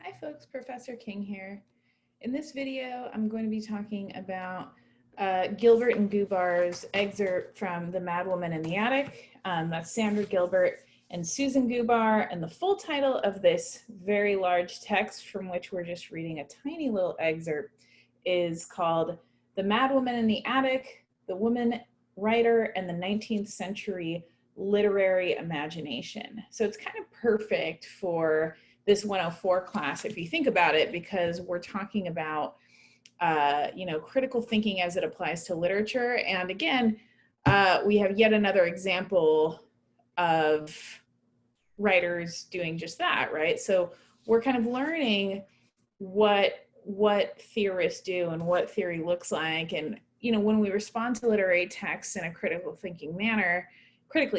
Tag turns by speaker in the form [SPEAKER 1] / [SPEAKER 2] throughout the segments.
[SPEAKER 1] Hi folks, Professor King here. In this video, I'm going to be talking about Gilbert and Gubar's excerpt from The Madwoman in the Attic. That's Sandra Gilbert and Susan Gubar, and the full title of this very large text from which we're just reading a tiny little excerpt is called The Madwoman in the Attic, the Woman Writer and the 19th Century Literary Imagination. So it's kind of perfect for this 104 class, if you think about it, because we're talking about, critical thinking as it applies to literature. And again, we have yet another example of writers doing just that, right? So we're kind of learning what theorists do and what theory looks like. And, when we respond to literary texts in a critically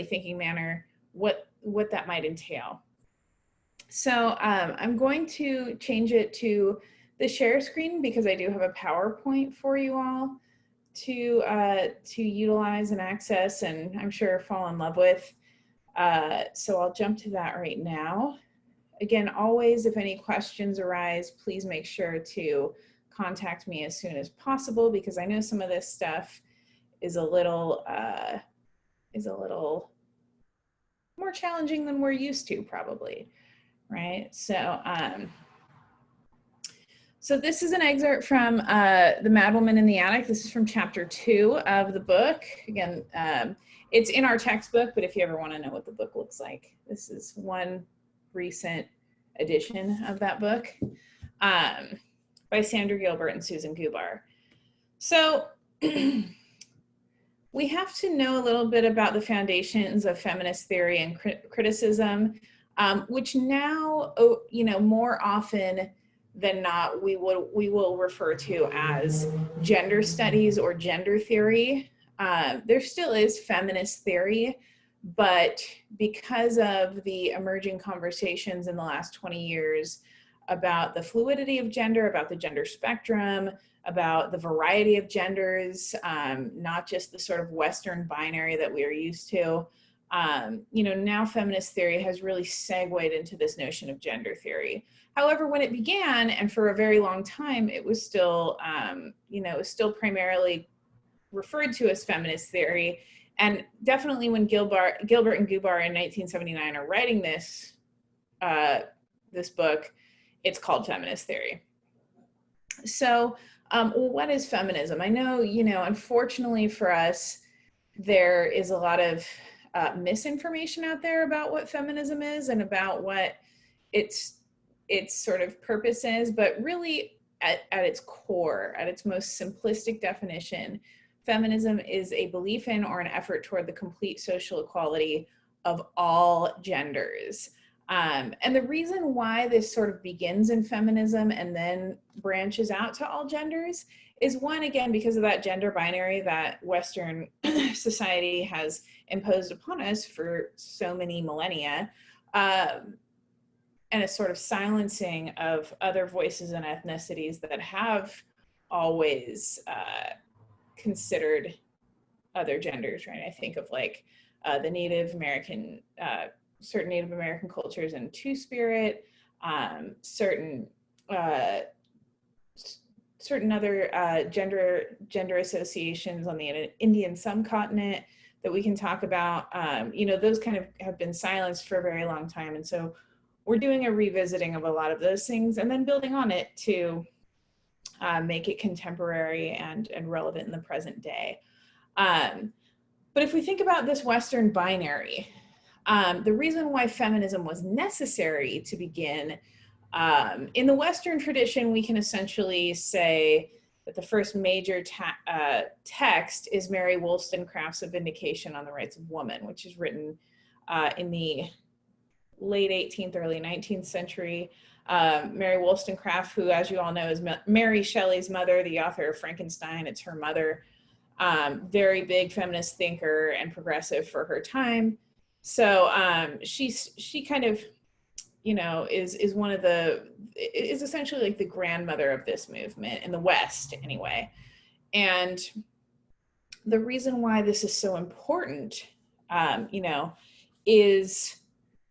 [SPEAKER 1] thinking manner, what that might entail. So I'm going to change it to the share screen because I do have a PowerPoint for you all to utilize and access, and I'm sure fall in love with. So I'll jump to that right now. Again, always, if any questions arise, please make sure to contact me as soon as possible because I know some of this stuff is a little more challenging than we're used to, probably. Right, so this is an excerpt from The Madwoman in the Attic. This is from chapter 2 of the book. Again, it's in our textbook, but if you ever want to know what the book looks like, this is one recent edition of that book by Sandra Gilbert and Susan Gubar. So we have to know a little bit about the foundations of feminist theory and criticism. Which now, more often than not, we will refer to as gender studies or gender theory. There still is feminist theory, but because of the emerging conversations in the last 20 years about the fluidity of gender, about the gender spectrum, about the variety of genders, not just the sort of Western binary that we are used to, now feminist theory has really segued into this notion of gender theory. However, when it began, and for a very long time, it was still, primarily referred to as feminist theory. And definitely when Gilbert and Gubar in 1979 are writing this book, it's called feminist theory. So, what is feminism? I know, unfortunately for us, there is a lot of misinformation out there about what feminism is and about what its sort of purpose is, but really at its core, at its most simplistic definition, feminism is a belief in or an effort toward the complete social equality of all genders. And the reason why this sort of begins in feminism and then branches out to all genders is, one, again, because of that gender binary that Western society has imposed upon us for so many millennia, and a sort of silencing of other voices and ethnicities that have always considered other genders, right? I think of like the Native American, certain Native American cultures and Two-Spirit, certain other gender associations on the Indian subcontinent that we can talk about. Those kind of have been silenced for a very long time. And so we're doing a revisiting of a lot of those things and then building on it to make it contemporary and relevant in the present day. But if we think about this Western binary, the reason why feminism was necessary to begin, in the Western tradition, we can essentially say that the first major text is Mary Wollstonecraft's A Vindication on the Rights of Woman, which is written in the late 18th, early 19th century. Mary Wollstonecraft, who, as you all know, is Mary Shelley's mother, the author of Frankenstein. It's her mother. Very big feminist thinker and progressive for her time. So she kind of, is one of is essentially like the grandmother of this movement in the West anyway. And the reason why this is so important, is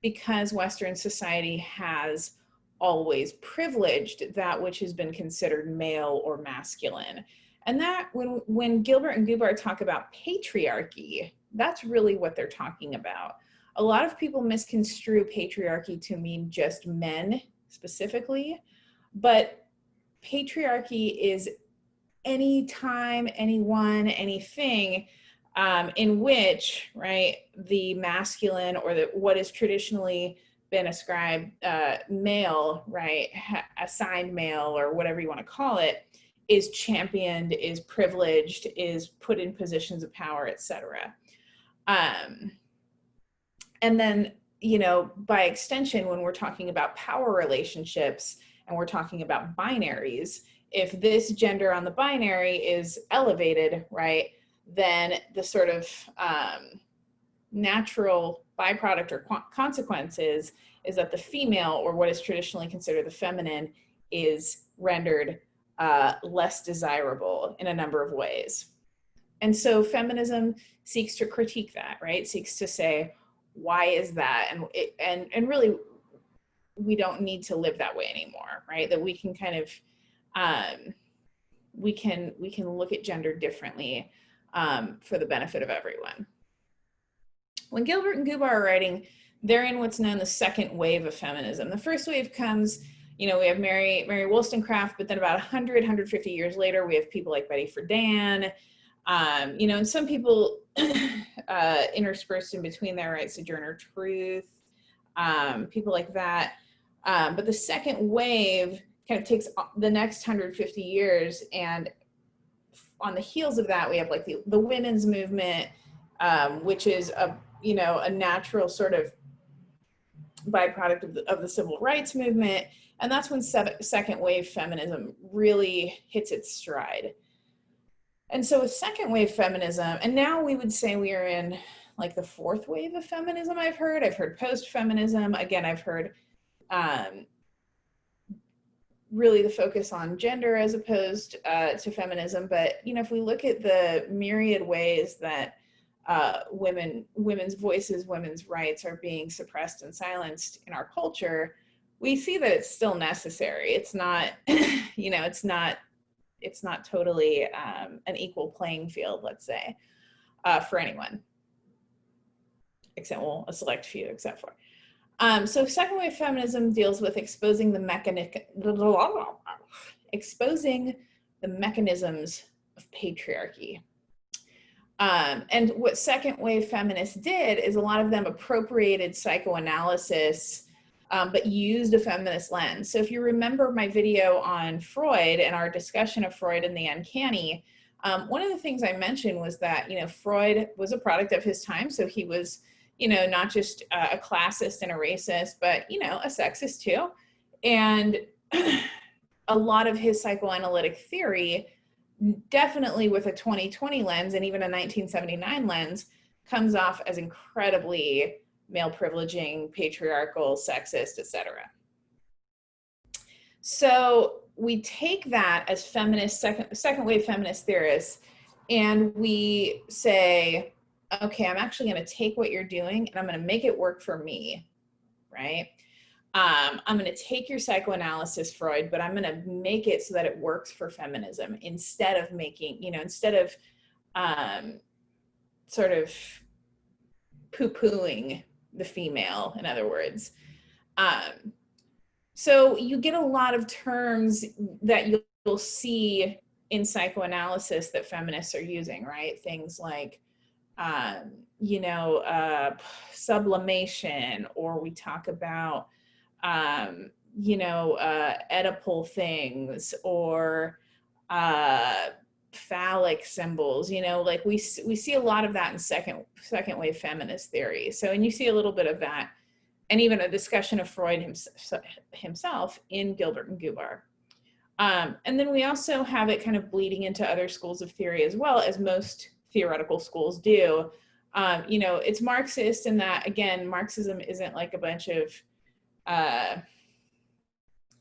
[SPEAKER 1] because Western society has always privileged that which has been considered male or masculine. And that when Gilbert and Gubar talk about patriarchy, that's really what they're talking about. A lot of people misconstrue patriarchy to mean just men specifically, but patriarchy is any time, anyone, anything in which, right, the masculine or what is traditionally been ascribed male, right, assigned male or whatever you want to call it, is championed, is privileged, is put in positions of power, etc. And then, you know, by extension, when we're talking about power relationships and we're talking about binaries, if this gender on the binary is elevated, right, then the sort of natural byproduct or consequences is that the female, or what is traditionally considered the feminine, is rendered less desirable in a number of ways. And so feminism seeks to critique that, right? Seeks to say, why is that? And really, we don't need to live that way anymore, right? That we can kind of, we can look at gender differently for the benefit of everyone. When Gilbert and Gubar are writing, they're in what's known the second wave of feminism. The first wave comes, you know, we have Mary Wollstonecraft, but then about 150 years later, we have people like Betty Friedan, you know, and some people interspersed in between there, right? Sojourner Truth, people like that. But the second wave kind of takes the next 150 years, and on the heels of that, we have like the women's movement, which is you know, a natural sort of byproduct of the civil rights movement. And that's when second wave feminism really hits its stride. And so with second wave feminism, and now we would say we are in like the fourth wave of feminism. I've heard post-feminism. Again, I've heard really the focus on gender as opposed to feminism. But, you know, if we look at the myriad ways that women's voices, women's rights are being suppressed and silenced in our culture, we see that it's still necessary. It's not, you know, it's not totally an equal playing field, let's say, for anyone, except, well, a select few, except for. So second wave feminism deals with exposing the mechanisms of patriarchy. And what second wave feminists did is a lot of them appropriated psychoanalysis, but used a feminist lens. So if you remember my video on Freud and our discussion of Freud and the uncanny, one of the things I mentioned was that, you know, Freud was a product of his time. So he was, you know, not just a classist and a racist, but, you know, a sexist too. And a lot of his psychoanalytic theory, definitely with a 2020 lens and even a 1979 lens, comes off as incredibly male privileging, patriarchal, sexist, etc. So we take that as feminist, second wave feminist theorists, and we say, okay, I'm actually going to take what you're doing and I'm going to make it work for me, right? I'm going to take your psychoanalysis, Freud, but I'm going to make it so that it works for feminism instead of making, you know, instead of sort of poo-pooing the female, in other words. So you get a lot of terms that you'll see in psychoanalysis that feminists are using, right? Things like, you know, sublimation, or we talk about, you know, Oedipal things, or phallic symbols, you know, like we see a lot of that in second wave feminist theory. So, and you see a little bit of that, and even a discussion of Freud himself in Gilbert and Gubar. And then we also have it kind of bleeding into other schools of theory as well, as most theoretical schools do. You know, it's Marxist in that, again, Marxism isn't like a bunch of,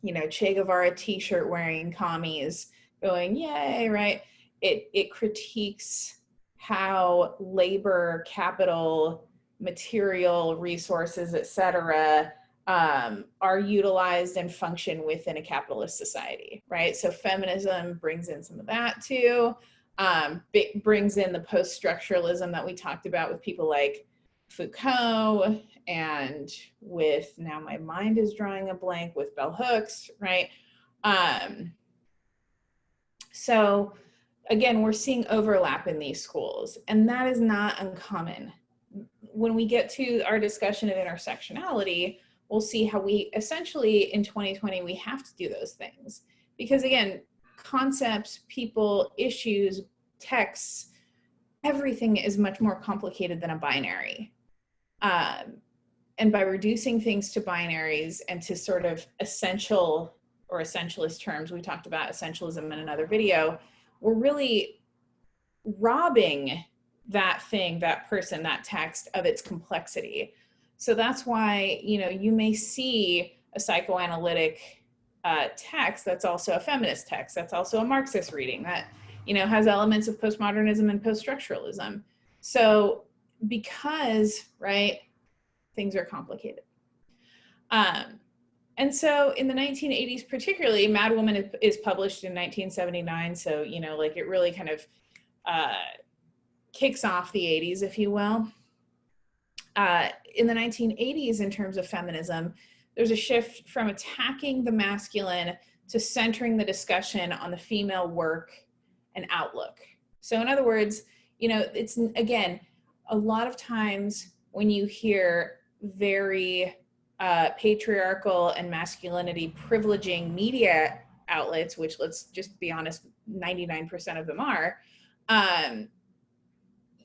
[SPEAKER 1] you know, Che Guevara t-shirt wearing commies going, yay, right? It critiques how labor, capital, material resources, etc., are utilized and function within a capitalist society, right? So feminism brings in some of that too. Brings in the post-structuralism that we talked about with people like Foucault, and with, now my mind is drawing a blank, with bell hooks, right? So again, we're seeing overlap in these schools, and that is not uncommon. When we get to our discussion of intersectionality, we'll see how we essentially in 2020, we have to do those things. Because again, concepts, people, issues, texts, everything is much more complicated than a binary. And by reducing things to binaries and to sort of essential or essentialist terms, we talked about essentialism in another video, we're really robbing that thing, that person, that text of its complexity. So that's why, you know, you may see a psychoanalytic text that's also a feminist text, that's also a Marxist reading, that, you know, has elements of postmodernism and post-structuralism. So because, right, things are complicated. And so in the 1980s, particularly, Madwoman is published in 1979. So, you know, like it really kind of kicks off the 80s, if you will. In the 1980s, in terms of feminism, there's a shift from attacking the masculine to centering the discussion on the female work and outlook. So in other words, you know, it's, again, a lot of times when you hear very patriarchal and masculinity privileging media outlets, which, let's just be honest, 99% of them are,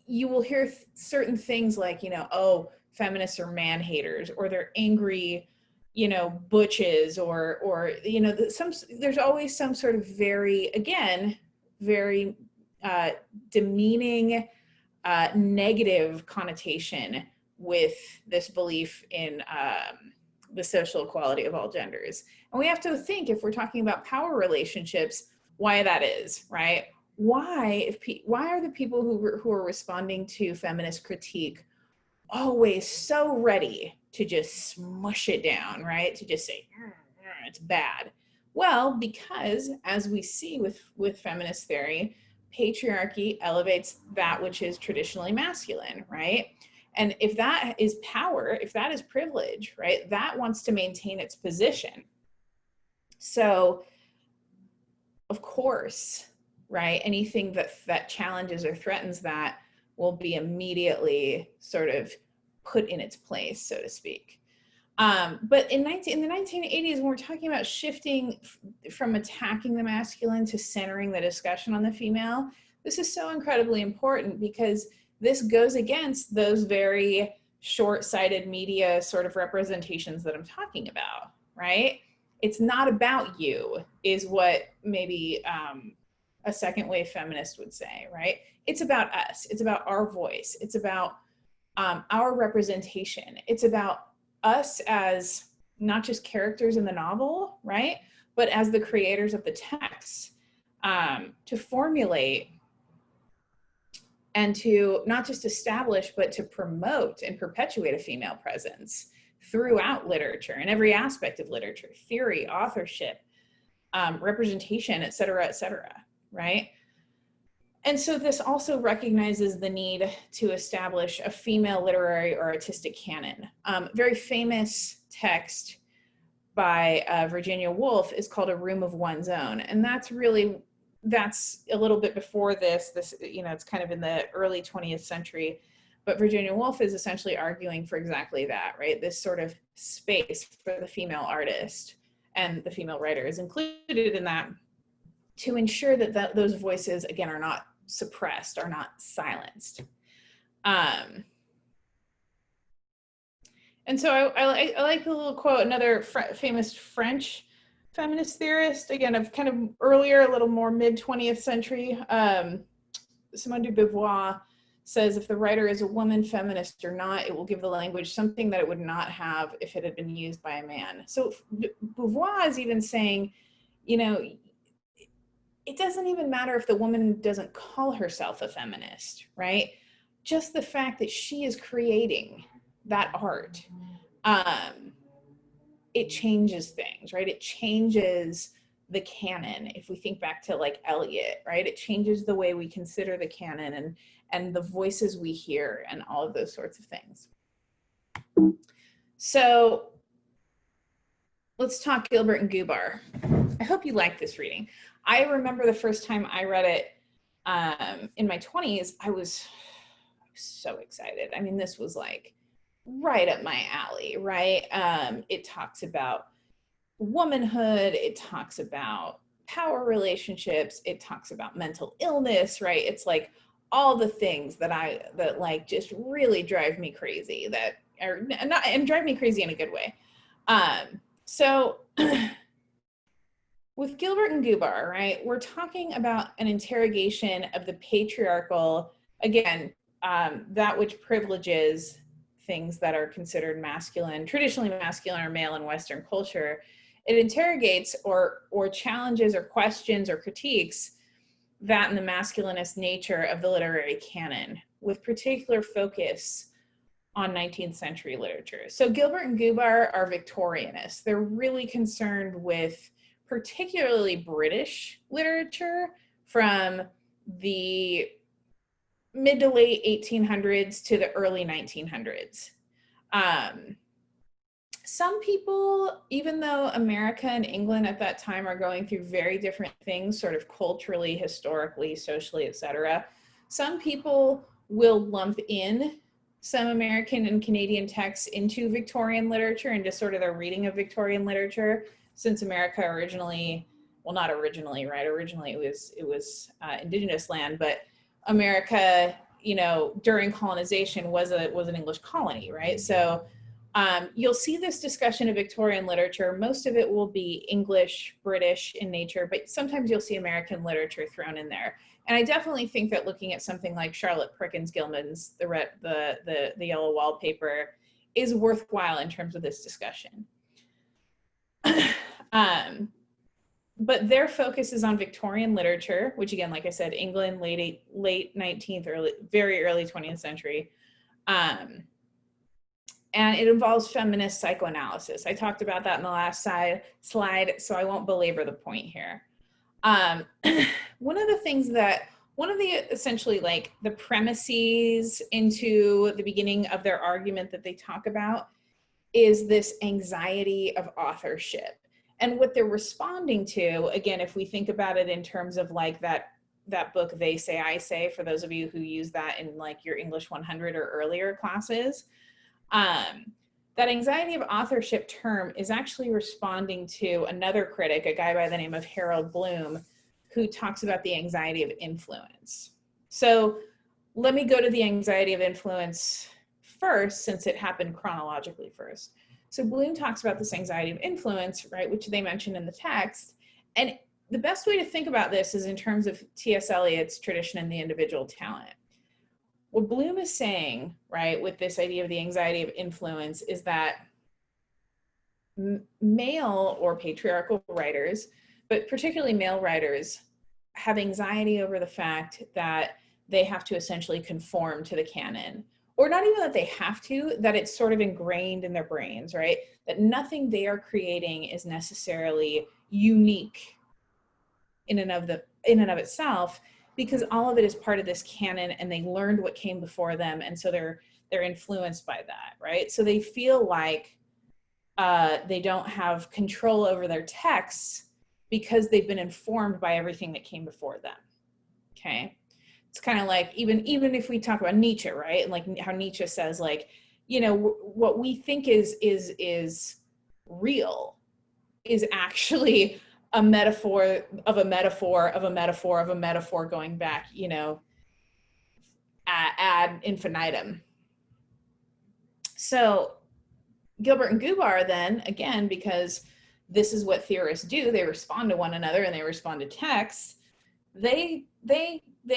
[SPEAKER 1] you will hear certain things like, you know, oh, feminists are man haters, or they're angry, you know, butches, or you know, there's always some sort of very, again, very demeaning, negative connotation with this belief in the social equality of all genders. And we have to think, if we're talking about power relationships, why that is, right? Why are the people who are responding to feminist critique always so ready to just smush it down, right? To just say, it's bad. Well, because as we see with feminist theory, patriarchy elevates that which is traditionally masculine, right? And if that is power, if that is privilege, right, that wants to maintain its position. So, of course, right, anything that challenges or threatens that will be immediately sort of put in its place, so to speak. But in the 1980s, when we're talking about shifting from attacking the masculine to centering the discussion on the female, this is so incredibly important, because this goes against those very short-sighted media sort of representations that I'm talking about, right? It's not about you, is what maybe a second wave feminist would say, right? It's about us. It's about our voice. It's about our representation. It's about us as not just characters in the novel, right? But as the creators of the text, to formulate and to not just establish, but to promote and perpetuate a female presence throughout literature, in every aspect of literature, theory, authorship, representation, et cetera, right? And so this also recognizes the need to establish a female literary or artistic canon. Very famous text by Virginia Woolf is called A Room of One's Own. And that's a little bit before this, you know, it's kind of in the early 20th century, but Virginia Woolf is essentially arguing for exactly that, right? This sort of space for the female artist, and the female writer is included in that, to ensure that those voices, again, are not suppressed, are not silenced. And so I like the little quote, another famous French feminist theorist, again, of kind of earlier, a little more mid-20th century, Simone de Beauvoir says, if the writer is a woman, feminist or not, it will give the language something that it would not have if it had been used by a man. So Beauvoir is even saying, you know, it doesn't even matter if the woman doesn't call herself a feminist, right? Just the fact that she is creating that art it changes things, right? It changes the canon. If we think back to like Eliot, right? It changes the way we consider the canon and the voices we hear and all of those sorts of things. So let's talk Gilbert and Gubar. I hope you like this reading. I remember the first time I read it in my 20s, I was so excited. I mean, this was like right up my alley, right? It talks about womanhood, it talks about power relationships, it talks about mental illness, right? It's like all the things that like just really drive me crazy, that are not, and drive me crazy in a good way. So with Gilbert and Gubar, right, we're talking about an interrogation of the patriarchal, again, that which privileges things that are considered masculine, traditionally masculine or male in Western culture. It interrogates or challenges or questions or critiques that and the masculinist nature of the literary canon, with particular focus on 19th century literature. So Gilbert and Gubar are Victorianists. They're really concerned with particularly British literature from the mid to late 1800s to the early 1900s. Some people, even though America and England at that time are going through very different things, sort of culturally, historically, socially, etc., some people will lump in some American and Canadian texts into Victorian literature and just sort of their reading of Victorian literature, since America originally, well, not originally, right? Originally it was indigenous land, but America, you know, during colonization was an English colony, right? So you'll see this discussion of Victorian literature. Most of it will be English, British in nature, but sometimes you'll see American literature thrown in there. And I definitely think that looking at something like Charlotte Pricken's Gilman's The Yellow Wallpaper is worthwhile in terms of this discussion. But their focus is on Victorian literature, which again, like I said, England, late 19th, very early 20th century. And it involves feminist psychoanalysis. I talked about that in the last slide, so I won't belabor the point here. One of the essentially like the premises into the beginning of their argument that they talk about is this anxiety of authorship. And what they're responding to, again, if we think about it in terms of like that book, They Say, I Say, for those of you who use that in like your English 100 or earlier classes, that anxiety of authorship term is actually responding to another critic, a guy by the name of Harold Bloom, who talks about the anxiety of influence. So let me go to the anxiety of influence first, since it happened chronologically first. So Bloom talks about this anxiety of influence, right, which they mentioned in the text. And the best way to think about this is in terms of T.S. Eliot's tradition and the individual talent. What Bloom is saying, right, with this idea of the anxiety of influence is that male or patriarchal writers, but particularly male writers, have anxiety over the fact that they have to essentially conform to the canon. Or not even that they have to, that it's sort of ingrained in their brains, right? That nothing they are creating is necessarily unique in and of itself, because all of it is part of this canon and they learned what came before them, and so they're influenced by that, right? So they feel like they don't have control over their texts because they've been informed by everything that came before them. Okay, it's kind of like even if we talk about Nietzsche, right? And like how Nietzsche says, like, you know, what we think is real is actually a metaphor of a metaphor of a metaphor of a metaphor going back, you know, ad infinitum. So Gilbert and Gubar then, again, because this is what theorists do, they respond to one another and they respond to texts, they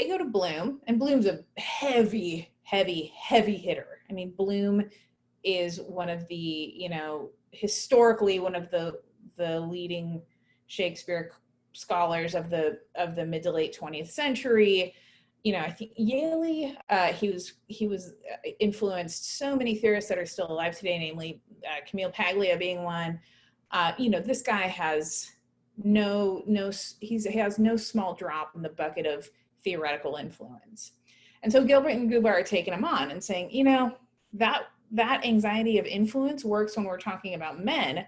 [SPEAKER 1] go to Bloom, and Bloom's a heavy hitter. I mean, Bloom is one of the, you know, historically one of the leading Shakespeare scholars of the mid to late 20th century. You know, I think Yaley, he was influenced so many theorists that are still alive today, namely Camille Paglia being one. You know, this guy has he has no small drop in the bucket of theoretical influence. And so Gilbert and Gubar are taking him on and saying, you know, that anxiety of influence works when we're talking about men,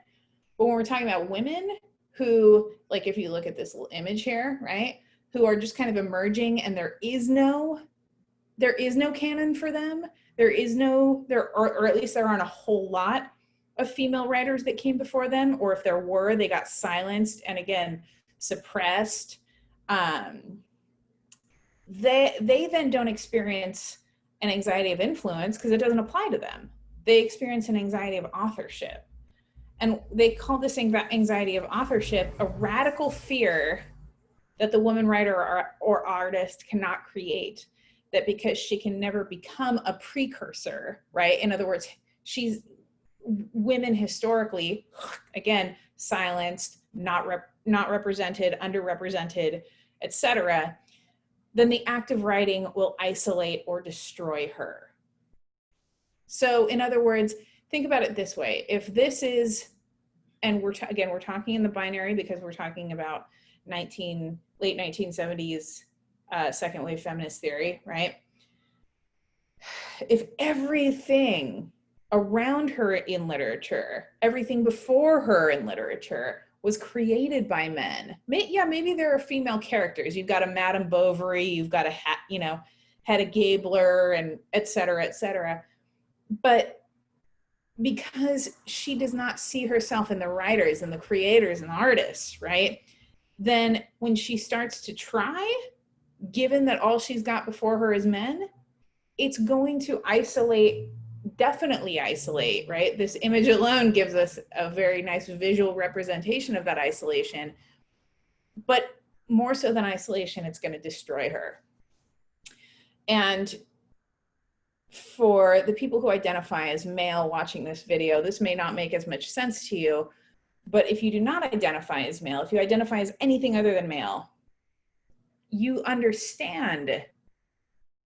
[SPEAKER 1] but when we're talking about women who, like if you look at this little image here, right, who are just kind of emerging and there is no canon for them. Or at least there aren't a whole lot of female writers that came before them, or if there were, they got silenced and again, suppressed. They then don't experience an anxiety of influence because it doesn't apply to them. They experience an anxiety of authorship. And they call this anxiety of authorship a radical fear that the woman writer or artist cannot create, that because she can never become a precursor, right? In other words, women historically, again, silenced, not represented, underrepresented, etc., then the act of writing will isolate or destroy her. So in other words, think about it this way. If this is, and we're talking in the binary because we're talking about late 1970s second wave feminist theory, right? If everything around her in literature, everything before her in literature was created by men, maybe there are female characters. You've got a Madame Bovary, you've got a Hedda Gabler, and et cetera, but because she does not see herself in the writers and the creators and the artists, right? Then when she starts to try, given that all she's got before her is men, it's going to definitely isolate, right? This image alone gives us a very nice visual representation of that isolation. But more so than isolation, it's going to destroy her. And for the people who identify as male watching this video, this may not make as much sense to you, but if you do not identify as male, if you identify as anything other than male, you understand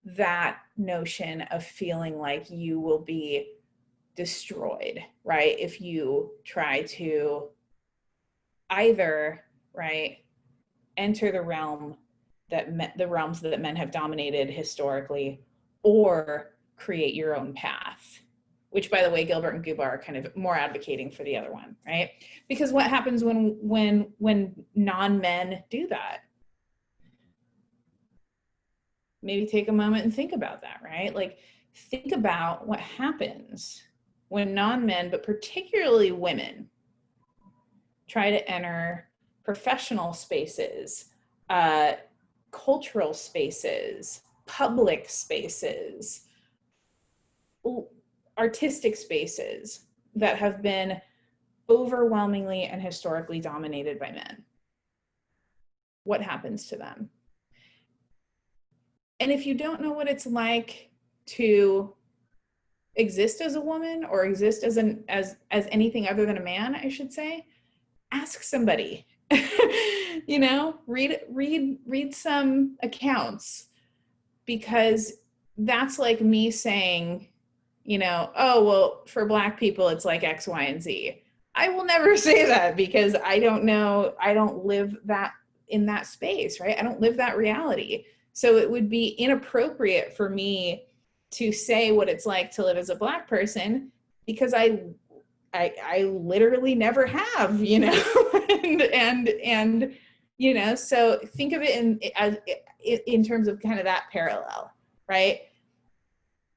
[SPEAKER 1] that notion of feeling like you will be destroyed, right? If you try to either, right, enter the realms that men have dominated historically, or create your own path, which, by the way, Gilbert and Gubar are kind of more advocating for the other one, right? Because what happens when non-men do that? Maybe take a moment and think about that, right? Like, think about what happens when non-men, but particularly women, try to enter professional spaces, cultural spaces, public spaces, artistic spaces that have been overwhelmingly and historically dominated by men. What happens to them? And if you don't know what it's like to exist as a woman or exist as anything other than a man, I should say, ask somebody. You know, read some accounts, because that's like me saying, you know, oh, well, for Black people, it's like X, Y, and Z. I will never say that because I don't know, I don't live that in that space, right? I don't live that reality. So it would be inappropriate for me to say what it's like to live as a Black person, because I literally never have, you know, and you know, so think of it in terms of kind of that parallel, right?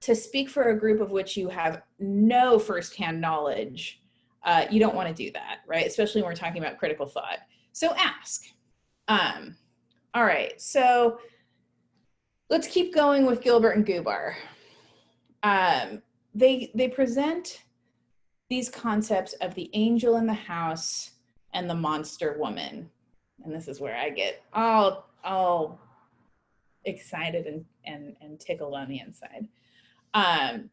[SPEAKER 1] To speak for a group of which you have no firsthand knowledge, you don't want to do that, right? Especially when we're talking about critical thought. So ask. All right, so let's keep going with Gilbert and Gubar. They present these concepts of the angel in the house and the monster woman. And this is where I get all excited and tickled on the inside.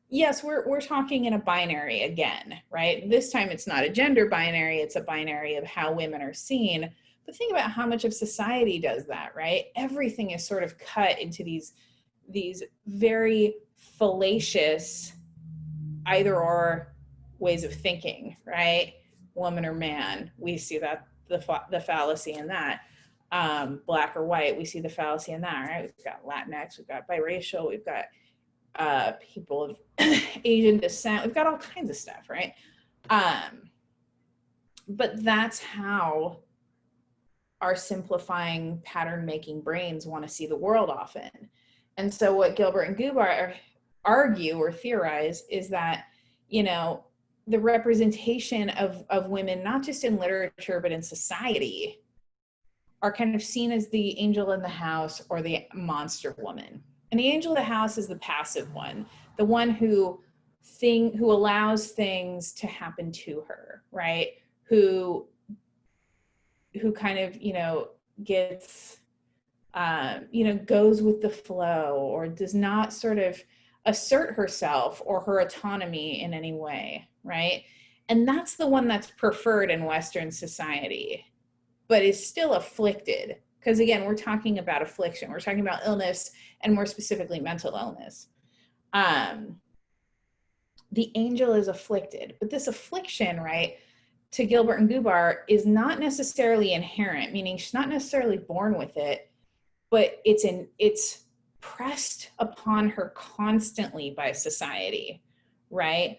[SPEAKER 1] Yes, we're talking in a binary again, right? This time it's not a gender binary, it's a binary of how women are seen. But think about how much of society does that, right? Everything is sort of cut into these very fallacious either or ways of thinking, right? woman or man, we see that the fallacy in that. Black or white, we see the fallacy in that, right? We've got Latinx, we've got biracial, we've got people of Asian descent, we've got all kinds of stuff, right? But that's how our simplifying pattern making brains want to see the world often. And so what Gilbert and Gubar argue or theorize is that, you know, the representation of women, not just in literature, but in society, are kind of seen as the angel in the house or the monster woman. And the angel of the house is the passive one, the one who allows things to happen to her, right? Who kind of, you know, gets, you know, goes with the flow, or does not sort of assert herself or her autonomy in any way, right? And that's the one that's preferred in Western society, but is still afflicted. Because again, we're talking about affliction. We're talking about illness, and more specifically mental illness. The angel is afflicted, but this affliction, right, to Gilbert and Gubar, is not necessarily inherent, meaning she's not necessarily born with it, but it's pressed upon her constantly by society, right?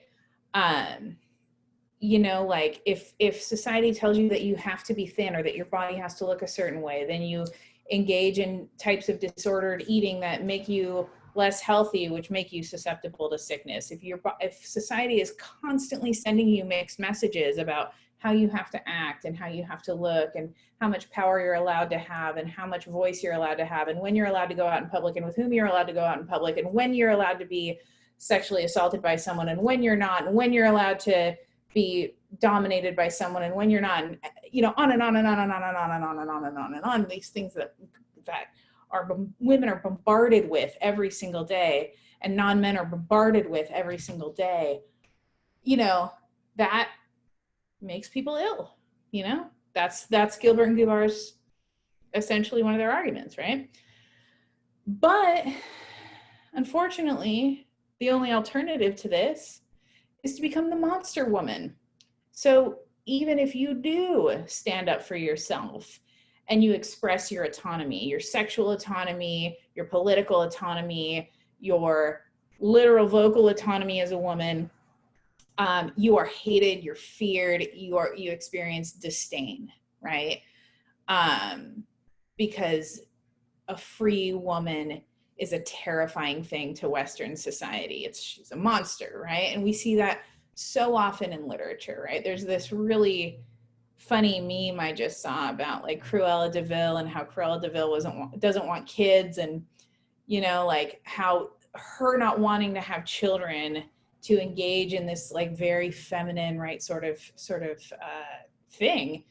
[SPEAKER 1] You know, like if society tells you that you have to be thin or that your body has to look a certain way, then you engage in types of disordered eating that make you less healthy, which make you susceptible to sickness. If society is constantly sending you mixed messages about how you have to act and how you have to look and how much power you're allowed to have and how much voice you're allowed to have and when you're allowed to go out in public and with whom you're allowed to go out in public and when you're allowed to be sexually assaulted by someone and when you're not, and when you're allowed to be dominated by someone and when you're not, and, you know, on and on and on and on and on and on and on and on and on, these things that women are bombarded with every single day, and non-men are bombarded with every single day, you know, that makes people ill. You know, that's Gilbert and Gubar's essentially one of their arguments, right? But unfortunately, the only alternative to this is to become the monster woman. So even if you do stand up for yourself and you express your autonomy, your sexual autonomy, your political autonomy, your literal vocal autonomy as a woman, you are hated, you're feared, you experience disdain, right? Because a free woman is a terrifying thing to Western society. She's a monster, right? And we see that so often in literature, right? There's this really funny meme I just saw about like Cruella de Vil and how Cruella de Vil doesn't want kids, and you know, like how her not wanting to have children to engage in this like very feminine, right, sort of thing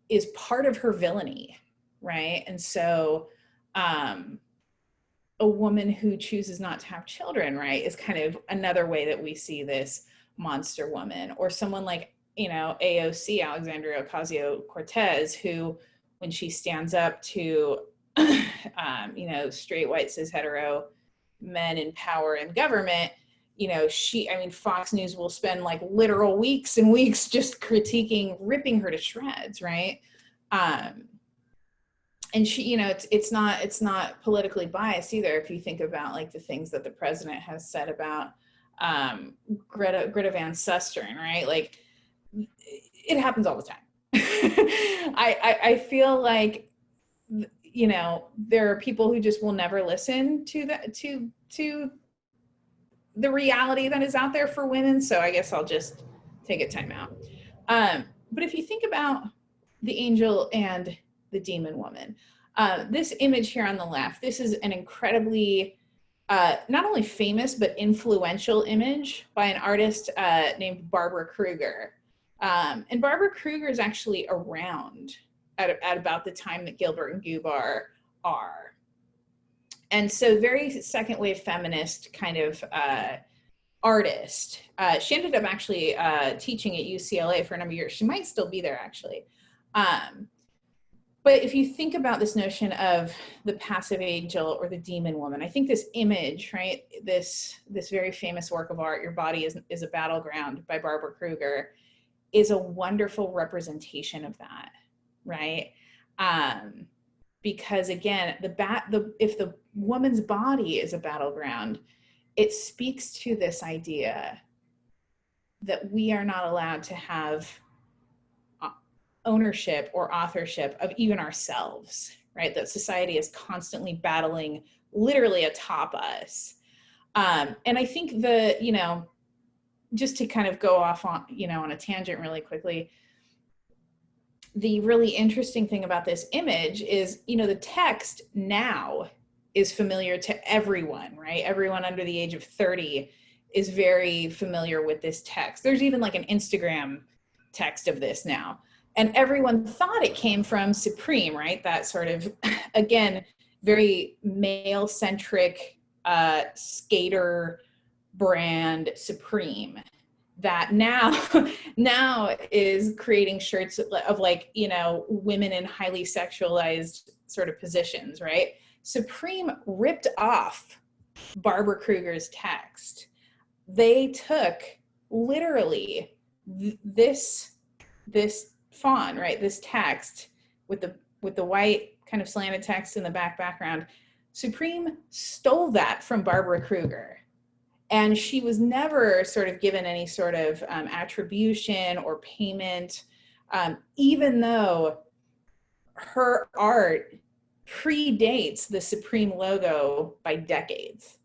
[SPEAKER 1] is part of her villainy, right? And so a woman who chooses not to have children, right, is kind of another way that we see this monster woman. Or someone like, you know, AOC, Alexandria Ocasio-Cortez, who when she stands up to you know, straight white cis hetero men in power and government, you know, Fox News will spend like literal weeks and weeks just critiquing, ripping her to shreds, right? And she, you know, it's not politically biased either. If you think about like the things that the president has said about Greta Van Susteren, right? Like it happens all the time. I feel like, you know, there are people who just will never listen to the reality that is out there for women. So I guess I'll just take a time out. But if you think about the angel and the demon woman, this image here on the left, this is an incredibly, not only famous, but influential image by an artist named Barbara Kruger. And Barbara Kruger is actually around at about the time that Gilbert and Gubar are. And so very second wave feminist kind of artist. She ended up actually teaching at UCLA for a number of years. She might still be there actually. But if you think about this notion of the passive angel or the demon woman, I think this image, right, this very famous work of art, Your Body is a Battleground by Barbara Kruger, is a wonderful representation of that, right? Because again, if the woman's body is a battleground, it speaks to this idea that we are not allowed to have ownership or authorship of even ourselves, right? That society is constantly battling literally atop us. And I think just to kind of go off on, on a tangent really quickly, the really interesting thing about this image is, the text now is familiar to everyone, right? Everyone under the age of 30 is very familiar with this text. There's even like an Instagram text of this now. And everyone thought it came from Supreme, right? That sort of, again, very male-centric skater brand Supreme that now is creating shirts of like, women in highly sexualized sort of positions, right? Supreme ripped off Barbara Kruger's text. They took literally this font, right? This text with the white kind of slanted text in the background. Supreme stole that from Barbara Kruger. And she was never sort of given any sort of attribution or payment, even though her art predates the Supreme logo by decades.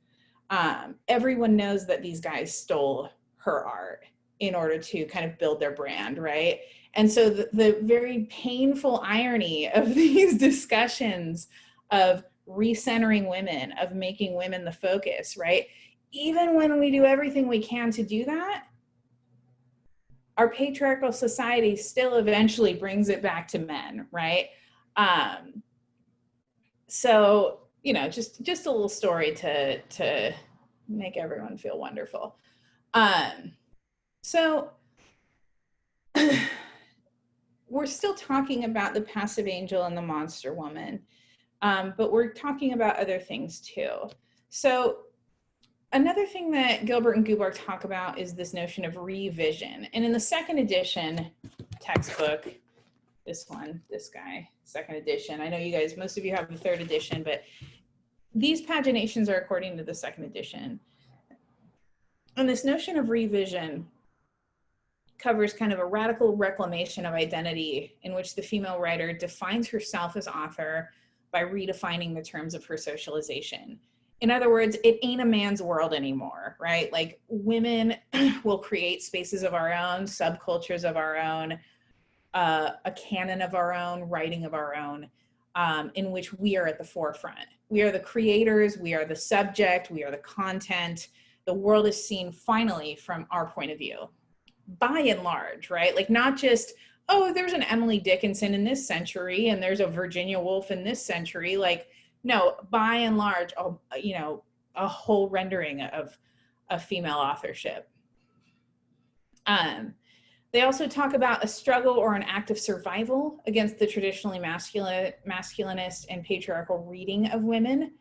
[SPEAKER 1] Everyone knows that these guys stole her art in order to kind of build their brand, right? And so the very painful irony of these discussions of recentering women, of making women the focus, right? Even when we do everything we can to do that, our patriarchal society still eventually brings it back to men, right? So, just a little story to make everyone feel wonderful. So we're still talking about the passive angel and the monster woman, but we're talking about other things too. So another thing that Gilbert and Gubar talk about is this notion of revision. And in the second edition textbook, this guy, second edition, I know you guys, most of you have the third edition, but these paginations are according to the second edition. And this notion of revision covers kind of a radical reclamation of identity in which the female writer defines herself as author by redefining the terms of her socialization. In other words, it ain't a man's world anymore, right? Like women will create spaces of our own, subcultures of our own, a canon of our own, writing of our own, in which we are at the forefront. We are the creators, we are the subject, we are the content. The world is seen finally from our point of view, by and large, right? Like not just, oh, there's an Emily Dickinson in this century and there's a Virginia Woolf in this century. Like, no, by and large, a whole rendering of female authorship. They also talk about a struggle or an act of survival against the traditionally masculinist and patriarchal reading of women.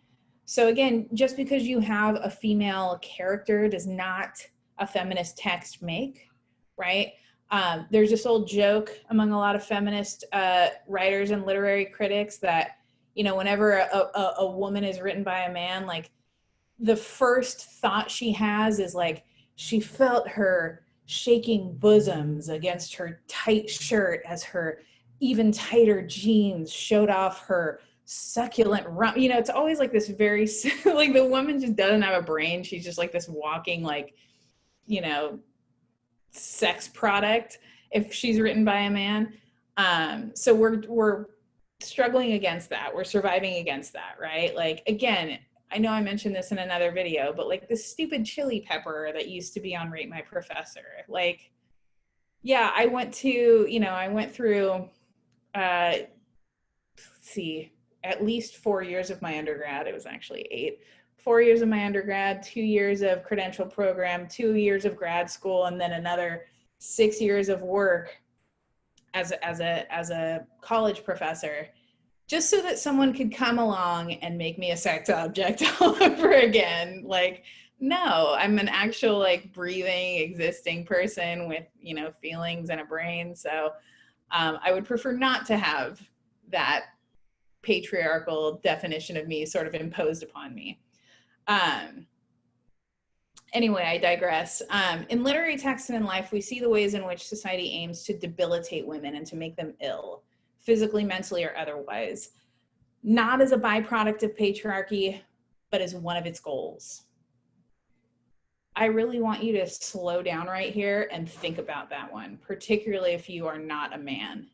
[SPEAKER 1] So again, just because you have a female character does not a feminist text make, right? There's this old joke among a lot of feminist writers and literary critics that, whenever a woman is written by a man, like the first thought she has is like, she felt her shaking bosoms against her tight shirt as her even tighter jeans showed off her succulent rump. It's always like this very, like the woman just doesn't have a brain. She's just like this walking, like, sex product if she's written by a man. So we're struggling against that. We're surviving against that, right? Like, again, I know I mentioned this in another video, but like this stupid chili pepper that used to be on Rate My Professor. Like, yeah, I went through, let's see, at least 4 years of my undergrad. It was actually 8. 4 years of my undergrad, 2 years of credential program, 2 years of grad school, and then another 6 years of work as a college professor, just so that someone could come along and make me a sex object all over again. Like, No, I'm an actual like breathing, existing person with, you know, feelings and a brain. So I would prefer not to have that patriarchal definition of me sort of imposed upon me. Um, anyway, I digress. In literary text and in life, we see the ways in which society aims to debilitate women and to make them ill, physically, mentally, or otherwise, not as a byproduct of patriarchy, but as one of its goals. I really want you to slow down right here and think about that one, particularly if you are not a man,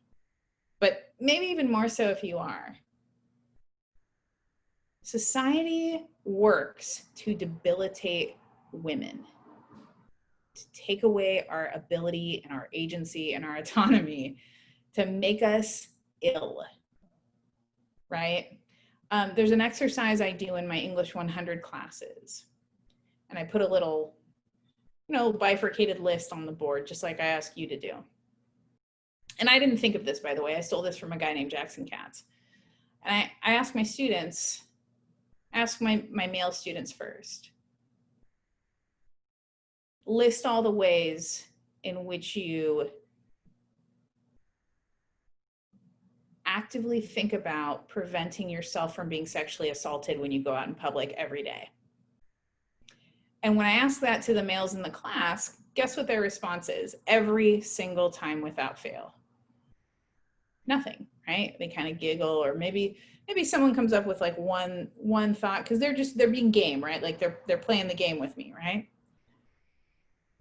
[SPEAKER 1] but maybe even more so if you are. Society works to debilitate women, to take away our ability and our agency and our autonomy, to make us ill, right? There's an exercise I do in my English 100 classes, and I put a little, you know, bifurcated list on the board, just like I ask you to do. And I didn't think of this, by the way. I stole this from a guy named Jackson Katz. And I ask my students, ask my male students first, list all the ways in which you actively think about preventing yourself from being sexually assaulted when you go out in public every day. And when I ask that to the males in the class, guess what their response is? Every single time without fail. Nothing, right? They kind of giggle, or maybe someone comes up with like one thought, because they're being game, right? Like they're playing the game with me, right?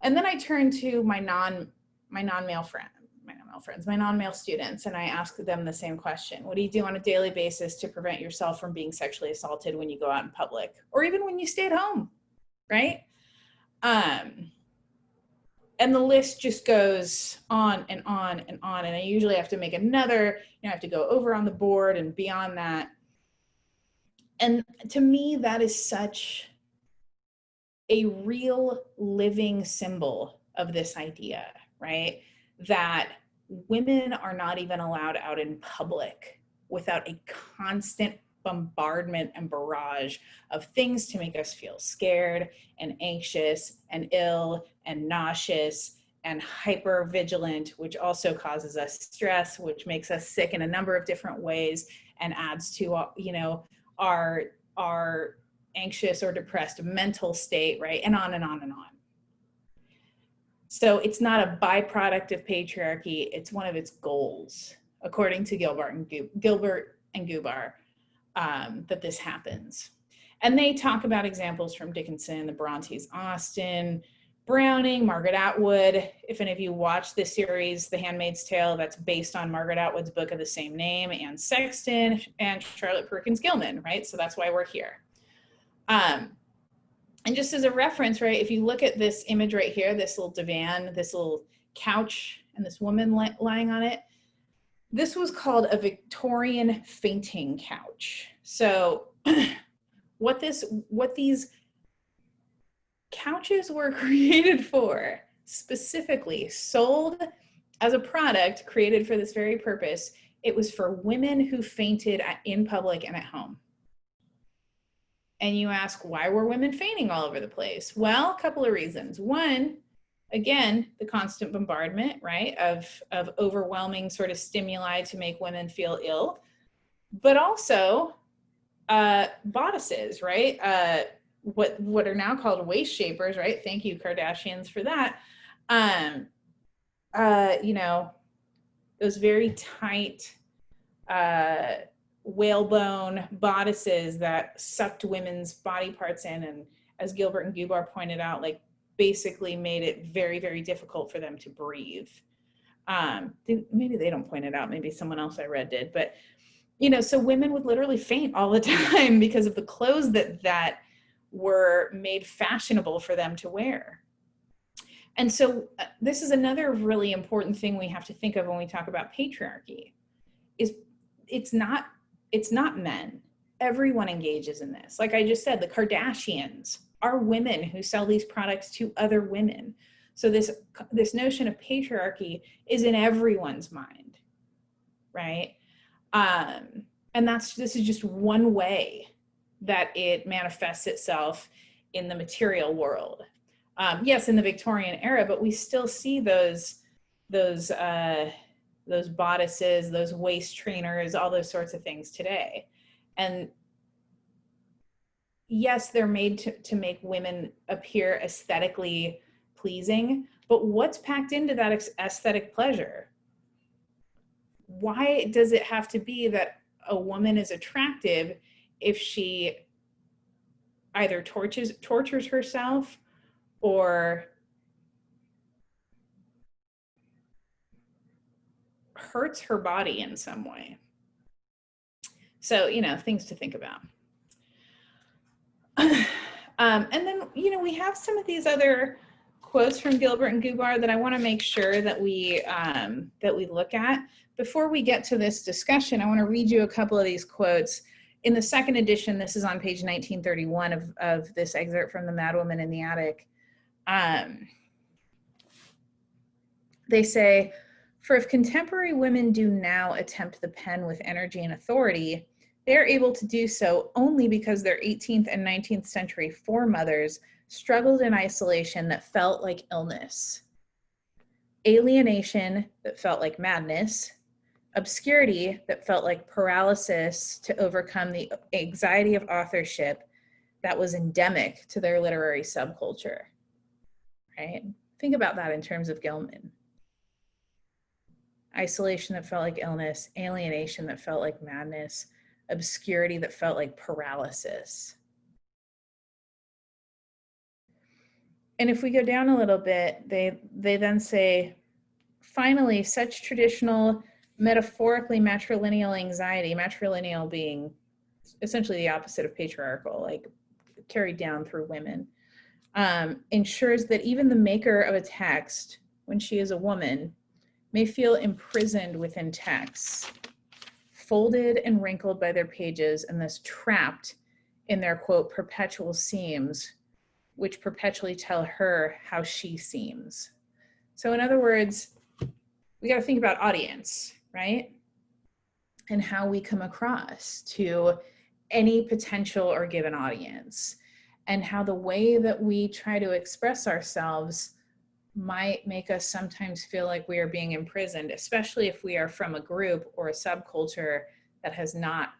[SPEAKER 1] And then I turn to my non-male students, and I ask them the same question. What do you do on a daily basis to prevent yourself from being sexually assaulted when you go out in public, or even when you stay at home, right? And the list just goes on and on and on. And I usually have to make another, you know, I have to go over on the board and beyond that. And to me, that is such a real living symbol of this idea, right? That women are not even allowed out in public without a constant bombardment and barrage of things to make us feel scared and anxious and ill and nauseous and hyper vigilant, which also causes us stress, which makes us sick in a number of different ways and adds to, you know, our anxious or depressed mental state, right? And on and on and on. So it's not a byproduct of patriarchy, it's one of its goals, according to Gilbert and Gubar, that this happens. And they talk about examples from Dickinson, the Brontes, Austen, Browning, Margaret Atwood. If any of you watch this series, The Handmaid's Tale, that's based on Margaret Atwood's book of the same name, Anne Sexton, and Charlotte Perkins Gilman, right? So that's why we're here. And just as a reference, right, if you look at this image right here, this little divan, this little couch, and this woman lying on it, this was called a Victorian fainting couch. So what these couches were created for, specifically sold as a product created for this very purpose, it was for women who fainted in public and at home. And you ask, why were women fainting all over the place? Well, a couple of reasons. One, again, the constant bombardment, right, of overwhelming sort of stimuli to make women feel ill, but also bodices, right? What are now called waist shapers, right? Thank you, Kardashians, for that. You know, those very tight whalebone bodices that sucked women's body parts in, and as Gilbert and Gubar pointed out, like basically made it very, very difficult for them to breathe. Maybe they don't point it out, maybe someone else I read did, but you know, so women would literally faint all the time because of the clothes that were made fashionable for them to wear. And so this is another really important thing we have to think of when we talk about patriarchy, is it's not men. Everyone engages in this. Like I just said, the Kardashians are women who sell these products to other women. So this notion of patriarchy is in everyone's mind, right? And this is just one way that it manifests itself in the material world. Yes, in the Victorian era, but we still see those bodices, those waist trainers, all those sorts of things today. And yes, they're made to make women appear aesthetically pleasing, but what's packed into that aesthetic pleasure? Why does it have to be that a woman is attractive if she either tortures herself or hurts her body in some way? So, things to think about. And then, we have some of these other quotes from Gilbert and Gubar that I want to make sure that we look at. Before we get to this discussion, I want to read you a couple of these quotes. In the second edition, this is on page 1931 of this excerpt from the Madwoman in the Attic. They say, "For if contemporary women do now attempt the pen with energy and authority, they are able to do so only because their 18th and 19th century foremothers struggled in isolation that felt like illness, alienation that felt like madness, obscurity that felt like paralysis to overcome the anxiety of authorship that was endemic to their literary subculture." Right? Think about that in terms of Gilman. Isolation that felt like illness, alienation that felt like madness, obscurity that felt like paralysis. And if we go down a little bit, they then say, finally, such traditional, metaphorically matrilineal anxiety, matrilineal being essentially the opposite of patriarchal, like carried down through women, ensures that even the maker of a text, when she is a woman, may feel imprisoned within texts, folded and wrinkled by their pages, and thus trapped in their, quote, perpetual seams, which perpetually tell her how she seems. So in other words, we got to think about audience, right? And how we come across to any potential or given audience, and how the way that we try to express ourselves might make us sometimes feel like we are being imprisoned, especially if we are from a group or a subculture that has not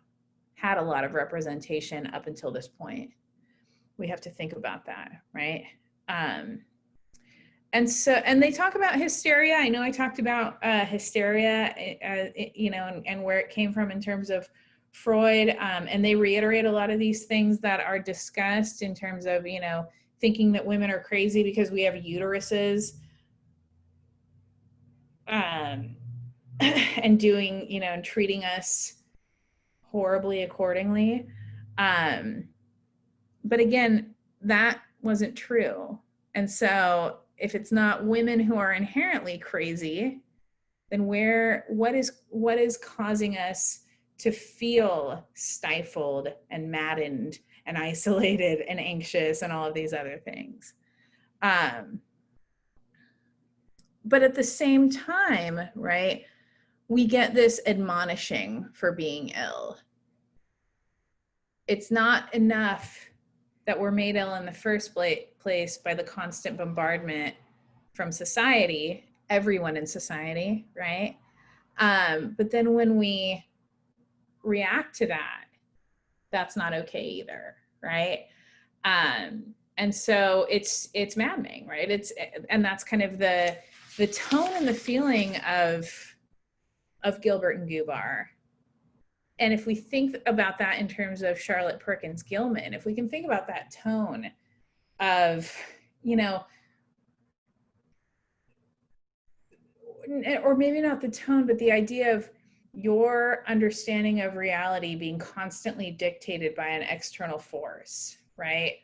[SPEAKER 1] had a lot of representation up until this point. We have to think about that, right? And they talk about hysteria. I know I talked about hysteria, and where it came from in terms of Freud, and they reiterate a lot of these things that are discussed in terms of, thinking that women are crazy because we have uteruses, and doing, and treating us horribly accordingly. But again, that wasn't true. And so if it's not women who are inherently crazy, then what is causing us to feel stifled and maddened and isolated and anxious and all of these other things? But at the same time, right, we get this admonishing for being ill. It's not enough that we're made ill in the first place by the constant bombardment from society, everyone in society, right? But then when we react to that, that's not okay either, right? And so it's maddening, right? And that's kind of the tone and the feeling of Gilbert and Gubar. And if we think about that in terms of Charlotte Perkins Gilman, if we can think about that tone of, or maybe not the tone, but the idea of your understanding of reality being constantly dictated by an external force, right?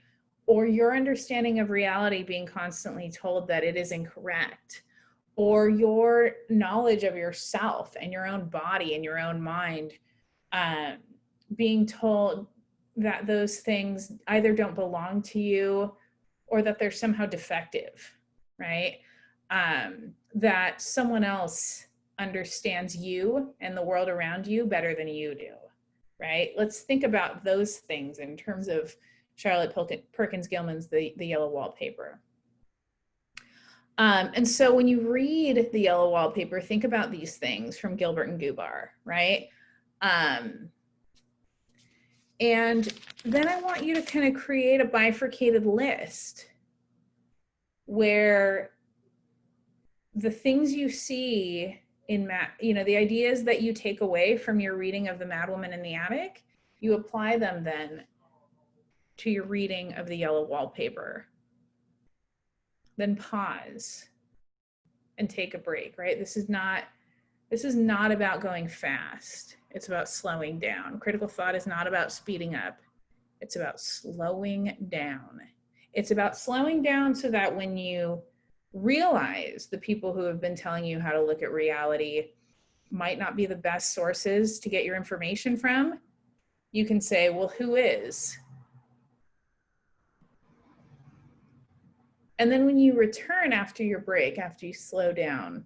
[SPEAKER 1] Or your understanding of reality being constantly told that it is incorrect, or your knowledge of yourself and your own body and your own mind being told that those things either don't belong to you or that they're somehow defective, right? That someone else understands you and the world around you better than you do, right? Let's think about those things in terms of Charlotte Perkins Gilman's The Yellow Wallpaper. And so when you read The Yellow Wallpaper, think about these things from Gilbert and Gubar, right? And then I want you to kind of create a bifurcated list where the things you see in the ideas that you take away from your reading of The Madwoman in the Attic, you apply them then to your reading of The Yellow Wallpaper. Then pause and take a break, right? This is not about going fast. It's about slowing down. Critical thought is not about speeding up. It's about slowing down. It's about slowing down so that when you realize the people who have been telling you how to look at reality might not be the best sources to get your information from, you can say, well, who is? And then when you return after your break, after you slow down,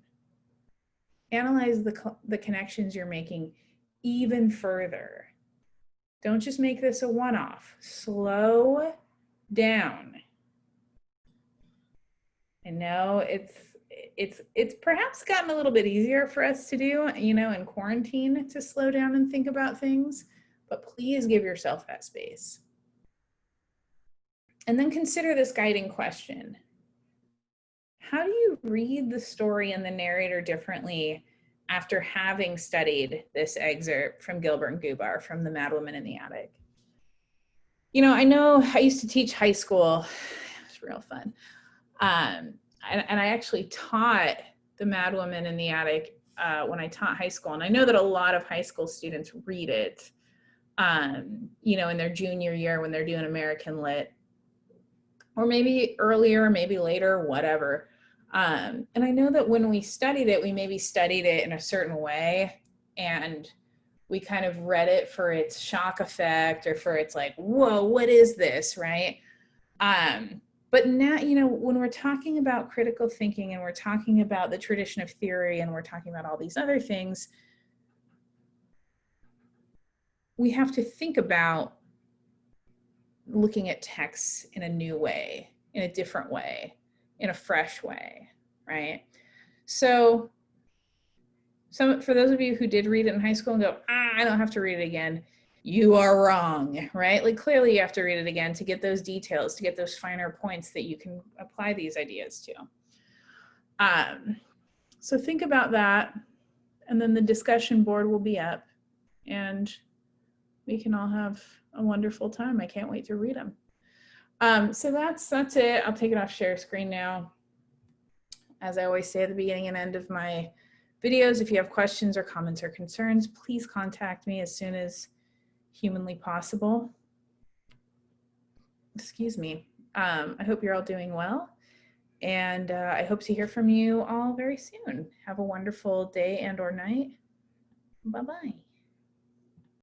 [SPEAKER 1] analyze the connections you're making even further. Don't just make this a one-off. Slow down. I know it's perhaps gotten a little bit easier for us to do, in quarantine, to slow down and think about things, but please give yourself that space. And then consider this guiding question. How do you read the story and the narrator differently after having studied this excerpt from Gilbert and Gubar from The Madwoman in the Attic? I know I used to teach high school. It was real fun. And I actually taught The Madwoman in the Attic when I taught high school. And I know that a lot of high school students read it, in their junior year when they're doing American Lit, or maybe earlier, maybe later, whatever. And I know that when we studied it, we maybe studied it in a certain way, and we kind of read it for its shock effect or for its like, whoa, what is this, right? But now, when we're talking about critical thinking and we're talking about the tradition of theory and we're talking about all these other things, we have to think about looking at texts in a new way, in a different way, in a fresh way, right? So for those of you who did read it in high school and go, I don't have to read it again, you are wrong, right? Like clearly you have to read it again to get those details, to get those finer points that you can apply these ideas to. So think about that, and then the discussion board will be up and we can all have a wonderful time. I can't wait to read them. So that's it. I'll take it off share screen now. As I always say at the beginning and end of my videos, if you have questions or comments or concerns, please contact me as soon as humanly possible. Excuse me. I hope you're all doing well, and I hope to hear from you all very soon. Have a wonderful day and or night. Bye-bye.